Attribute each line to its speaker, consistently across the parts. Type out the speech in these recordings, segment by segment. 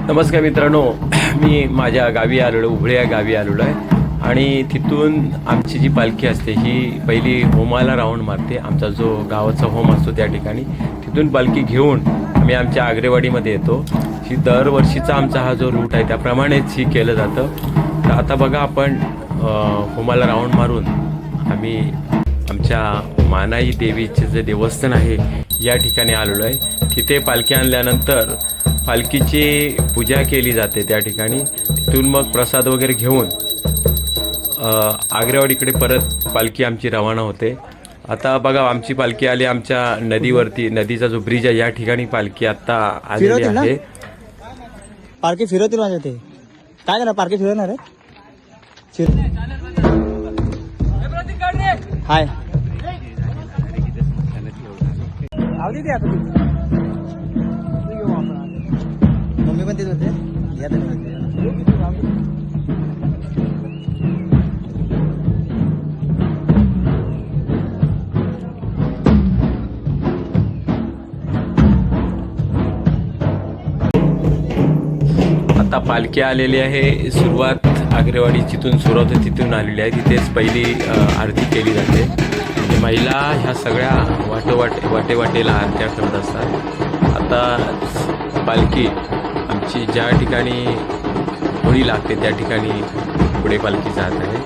Speaker 1: नमस्कार मित्रांनो, मी माझ्या गावी आलेलो, उभळे या गावी आलेलो आहे आणि तिथून आमची जी पालखी असते ही पहिली होमाला राऊंड मारते. आमचा जो गावाचा होम असतो त्या ठिकाणी तिथून पालखी घेऊन आम्ही आमच्या आग्रेवाडीमध्ये येतो. ही दरवर्षीचा आमचा हा जो रूट आहे त्याप्रमाणेच ही केलं जातं. तर आता बघा आपण होमाला राऊंड मारून आम्ही आमच्या मानाई देवीचे जे देवस्थान आहे या ठिकाणी आलेलो आहे. तिथे पालखी आणल्यानंतर पालखीची पूजा केली जाते त्या ठिकाणी. तिथून मग प्रसाद वगैरे घेऊन आग्रेवाडीकडे परत पालखी आमची रवाना होते. आता बघा आमची पालखी आली आमच्या नदीवरती. नदीचा जो ब्रिज आहे या ठिकाणी पालखी आता आलेली आहे.
Speaker 2: पालखी फिरवतील माझ्या ते काय करा, पालखी फिरवणार आहे. हाय मम्मी पण तेच होते.
Speaker 1: आता पालखी आलेली आहे. सुरुवात आग्रेवाडी जिथून सुरुवात होते तिथून आलेली आहे. तिथेच पहिली आरती केली जाते. महिला ह्या सगळ्या वाटेवाटेला आरत्या करत असतात. आता पालखी आमची ज्या ठिकाणी होळी लागते त्या ठिकाणी पुढे पालखी जात आहे.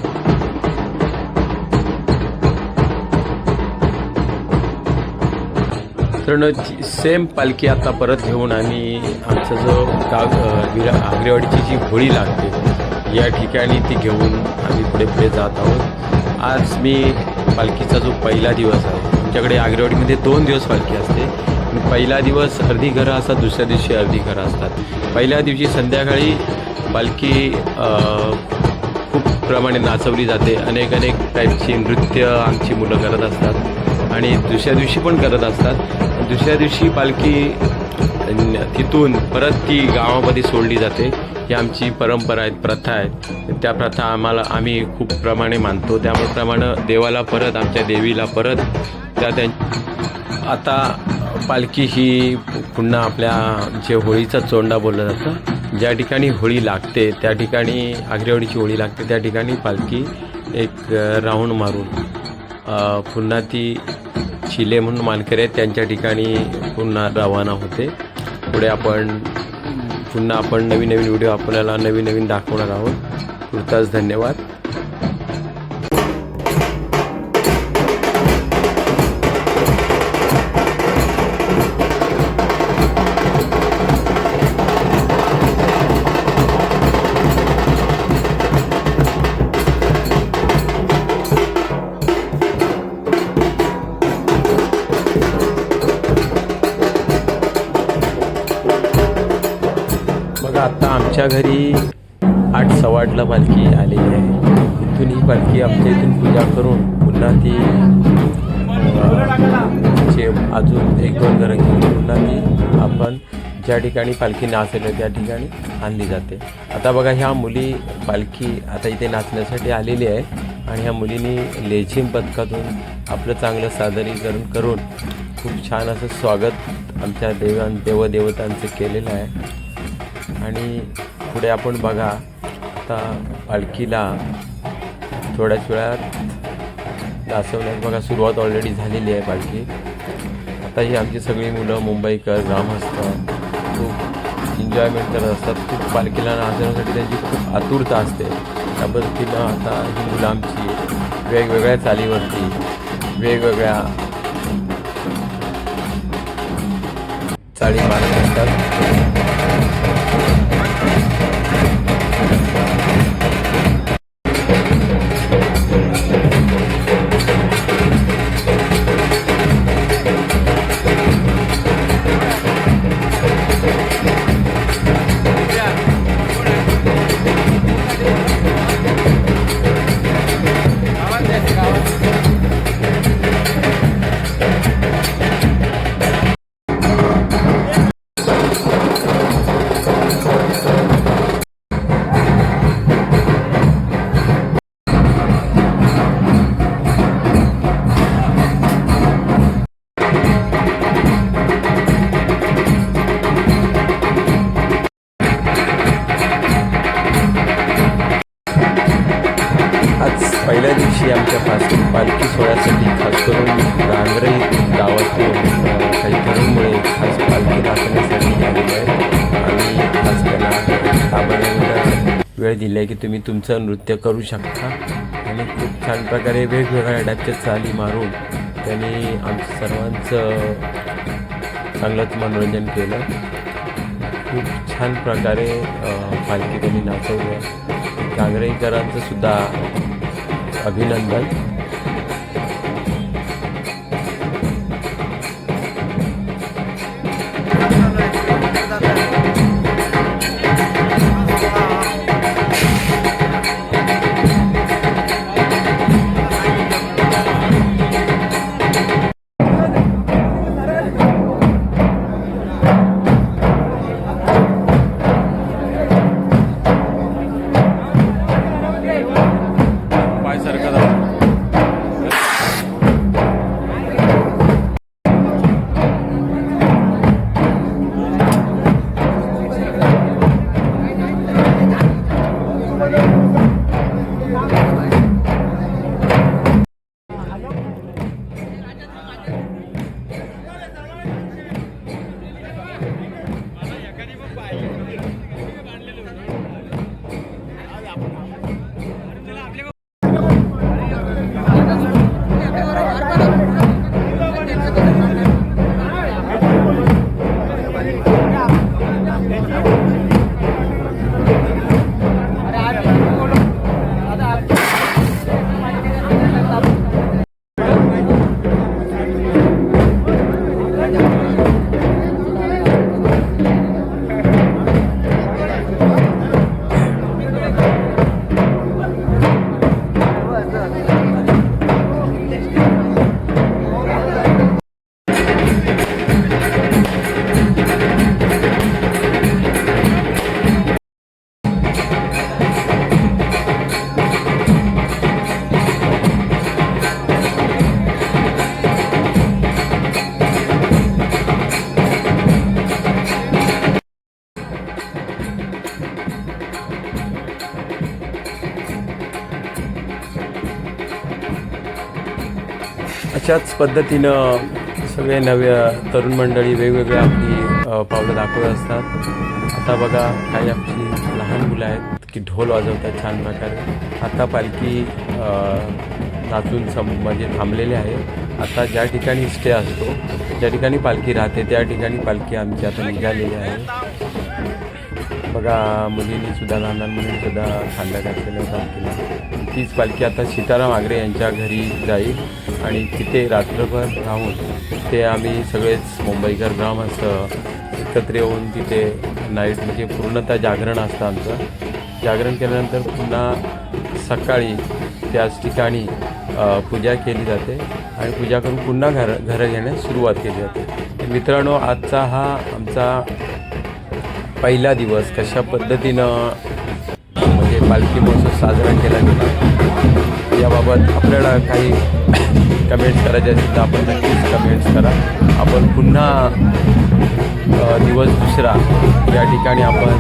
Speaker 1: तर सेम पालखी आता परत घेऊन आणि आमचा जो आग्रेवाडीची जी होळी लागते या ठिकाणी ती घेऊन आम्ही पुढे जात आहोत. आज मी पालखीचा जो पहिला दिवस आहे, आमच्याकडे आग्रेवाडीमध्ये 2 दिवस पालखी असते. पहिला दिवस अर्धी घरं असतात, दुसऱ्या दिवशी अर्धी घरं असतात. पहिल्या दिवशी संध्याकाळी पालखी खूप प्रमाणे नाचवली जाते. अनेक टाईपची नृत्य आमची मुलं करत असतात आणि दुसऱ्या दिवशी पण करत असतात. दुसऱ्या दिवशी पालखी तिथून परत ती गावामध्ये सोडली जाते. ही आमची परंपरा आहेत, प्रथा आहेत. त्या प्रथा आम्ही खूप प्रमाणे मानतो. त्याप्रमाणे देवाला परत, आमच्या देवीला परत आता पालखी ही पुन्हा आपल्या जे होळीचा चोंडा बोललं जातं, ज्या ठिकाणी होळी लागते त्या ठिकाणी, आग्रेवाडीची होळी लागते त्या ठिकाणी पालखी एक राऊंड मारून पुन्हा ती चिले म्हणून मानकरी आहेत त्यांच्या ठिकाणी पुन्हा रवाना होते. पुढे पुन्हा आपण नवीन व्हिडिओ आपल्याला नवीन दाखवणार आहोत. तुर्तास धन्यवाद. आता आमच्या घरी 8:15ला पालखी आलेली आहे. इथून ही पालखी आमच्या इथून पूजा करून पुन्हा ती अजून 1-2 घरं घेऊन पुन्हा ती आपण ज्या ठिकाणी पालखी नाचेल त्या ठिकाणी आणली जाते. आता बघा ह्या मुली पालखी आता इथे नाचण्यासाठी आलेली आहे आणि ह्या मुलींनी लेझिम पथकातून आपलं चांगलं सादरीकरण करून खूप छान असं स्वागत आमच्या देवदेवतांचं केलेलं आहे. आणि पुढे आपण बघा आता पालखीला थोड्याच वेळात नाचवण्यास बघा सुरुवात ऑलरेडी झालेली आहे पालखी. आता ही आमची सगळी मुलं मुंबईकर ग्रामस्थ खूप एन्जॉयमेंट करत असतात. खूप पालखीला नाचवण्यासाठी त्यांची खूप आतुरता असते. त्या पद्धतीनं आता ही मुलं आमची वेगवेगळ्या चालीवरती वेगवेगळ्या चाली मारत असतात. वेळ दिली आहे की तुम्ही तुमचं नृत्य करू शकता आणि खूप छान प्रकारे वेगवेगळ्या टाईपच्या चाली मारून त्यांनी आमच्या सर्वांचं चांगलंच मनोरंजन केलं. खूप छान प्रकारे पालखी त्यांनी नाचवलं. घागरेकरांचं सुद्धा अभिनंदन. अशाच पद्धतीनं सगळे नव्या तरुण मंडळी वेगवेगळी आपली पावलं दाखवत असतात. आता बघा काही आपली लहान मुलं आहेत की ढोल वाजवतात छान प्रकारे. आता पालखी नाचून म्हणजे थांबलेली आहे. आता ज्या ठिकाणी स्टे असतो, ज्या ठिकाणी पालखी राहते त्या ठिकाणी पालखी आमची आता निघालेली आहे. बघा मुलींनीसुद्धा, लहान लहान मुलींनीसुद्धा खांदा घातलेल्या पालखीला. तीच पालखी आता सीताराम आगरे यांच्या घरी जाईल आणि तिथे रात्रभर राहून ते आम्ही सगळेच मुंबईकर ग्रामस्थ एकत्र येऊन तिथे नाईट म्हणजे पूर्णतः जागरण असतं आमचं. जागरण केल्यानंतर पुन्हा सकाळी त्याच ठिकाणी पूजा केली जाते आणि पूजा करून पुन्हा घरं घेण्यास सुरुवात केली जाते. मित्रांनो, आजचा हा आमचा पहिला दिवस कशा पद्धतीनं म्हणजे पालखी महोत्सव साजरा केला गेला याबाबत आपल्याला काही कमेंट्स करायचे असतील तर आपण नक्कीच कमेंट्स करा. आपण पुन्हा दिवस दुसरा या ठिकाणी आपण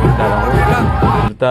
Speaker 1: भेटणार आहोत.